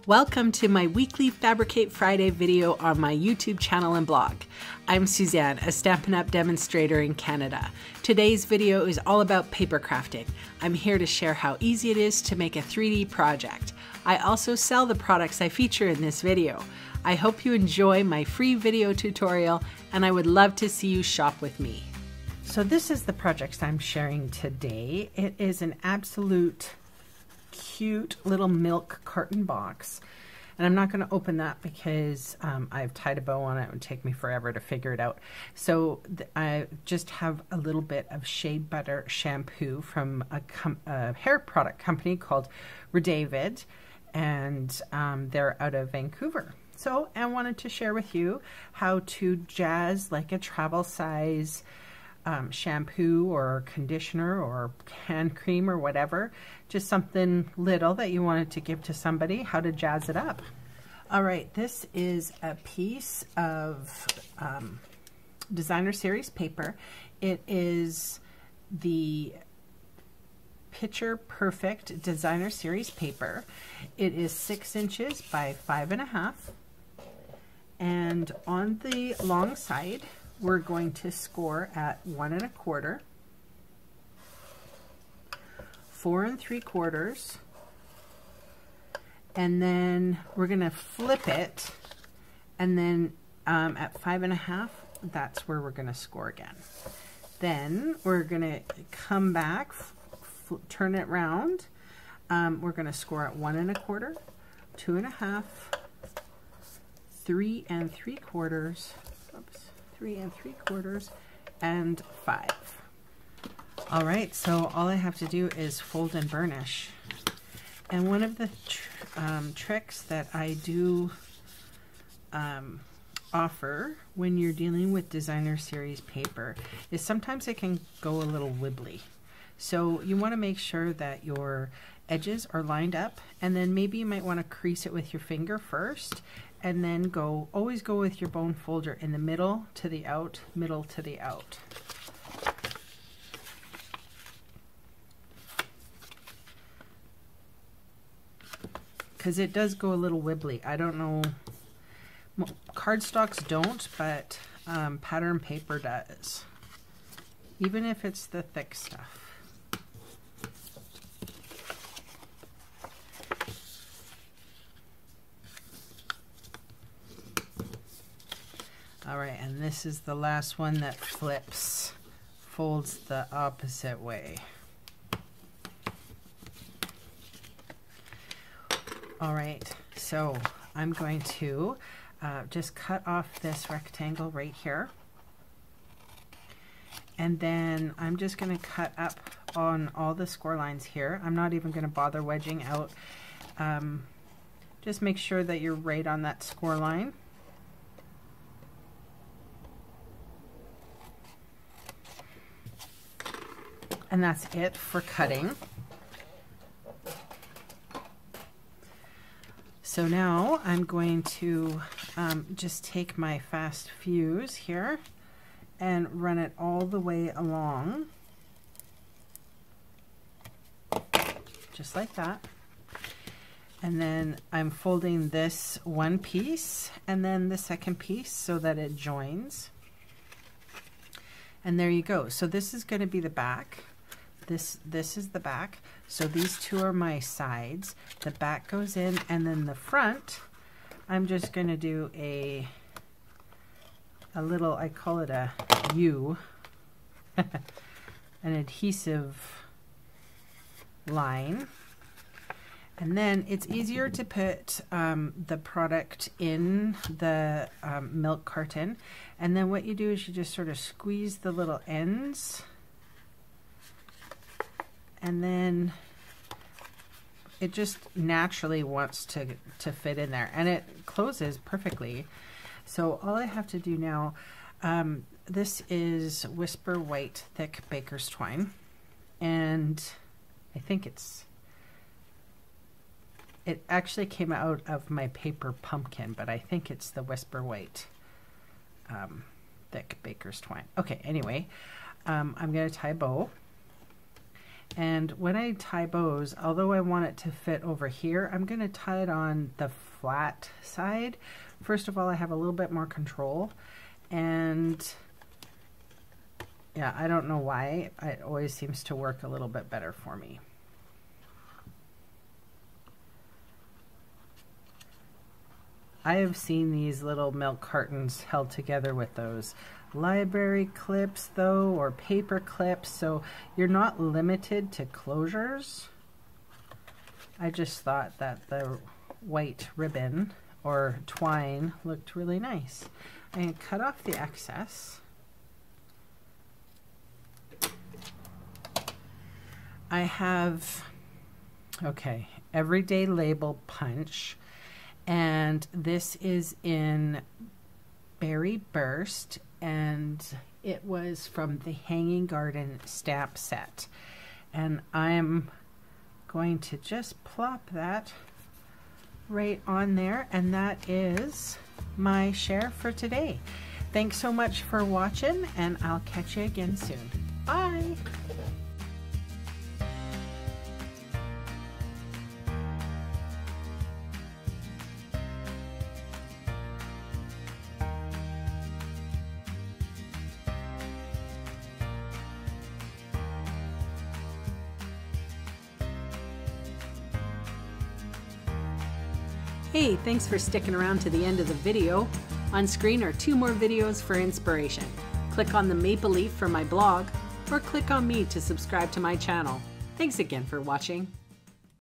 Welcome to my weekly Fabricate Friday video on my YouTube channel and blog. I'm Suzanne, a Stampin' Up! Demonstrator in Canada. Today's video is all about paper crafting. I'm here to share how easy it is to make a 3D project. I also sell the products I feature in this video. I hope you enjoy my free video tutorial, and I would love to see you shop with me. So this is the project I'm sharing today. It is an absolute cute little milk carton box, and I'm not going to open that because I've tied a bow on it. It would take me forever to figure it out. So I just have a little bit of shea butter shampoo from a hair product company called David, and they're out of Vancouver. So I wanted to share with you how to jazz like a travel size shampoo or conditioner or hand cream or whatever, just something little that you wanted to give to somebody, how to jazz it up. All right, this is a piece of designer series paper. It is the Picture Perfect designer series paper. It is 6 inches by 5.5, and on the long side we're going to score at 1 1/4, 4 3/4, and then we're going to flip it, and then at 5.5, that's where we're going to score again. Then we're going to come back, turn it round. We're going to score at 1 1/4, 2 1/2, 3 3/4. Oops. 3 3/4, and 5. All right, so all I have to do is fold and burnish. And one of the tricks that I do offer when you're dealing with designer series paper is sometimes it can go a little wibbly. So you want to make sure that your edges are lined up, and then maybe you might want to crease it with your finger first, and then always go with your bone folder in the middle to the out, middle to the out. Because it does go a little wibbly. I don't know, cardstocks don't, but pattern paper does, even if it's the thick stuff. All right, and this is the last one that flips, folds the opposite way. All right, so I'm going to just cut off this rectangle right here. And then I'm just going to cut up on all the score lines here. I'm not even going to bother wedging out. Just make sure that you're right on that score line. And that's it for cutting. So now I'm going to just take my fast fuse here and run it all the way along, just like that. And then I'm folding this one piece and then the second piece so that it joins. And there you go. So this is going to be the back. This is the back. So these two are my sides. The back goes in, and then the front, I'm just going to do a little, I call it a U, an adhesive line. And then it's easier to put the product in the milk carton. And then what you do is you just sort of squeeze the little ends, and then it just naturally wants to fit in there, and it closes perfectly. So all I have to do now, this is Whisper White Thick Baker's Twine, and I think it actually came out of my paper pumpkin, but I think it's the Whisper White Thick Baker's Twine. Okay, anyway, I'm going to tie a bow. And when I tie bows, although I want it to fit over here, I'm going to tie it on the flat side. First of all, I have a little bit more control, and yeah, I don't know why, it always seems to work a little bit better for me. I have seen these little milk cartons held together with those library clips though, or paper clips, so you're not limited to closures. I just thought that the white ribbon or twine looked really nice. I'm going to cut off the excess. I have, okay, Everyday Label Punch, and this is in Berry Burst, and it was from the Hanging Garden stamp set. And I'm going to just plop that right on there, and that is my share for today. Thanks so much for watching, and I'll catch you again soon. Bye! Hey, thanks for sticking around to the end of the video. On screen are 2 more videos for inspiration. Click on the maple leaf for my blog, or click on me to subscribe to my channel. Thanks again for watching.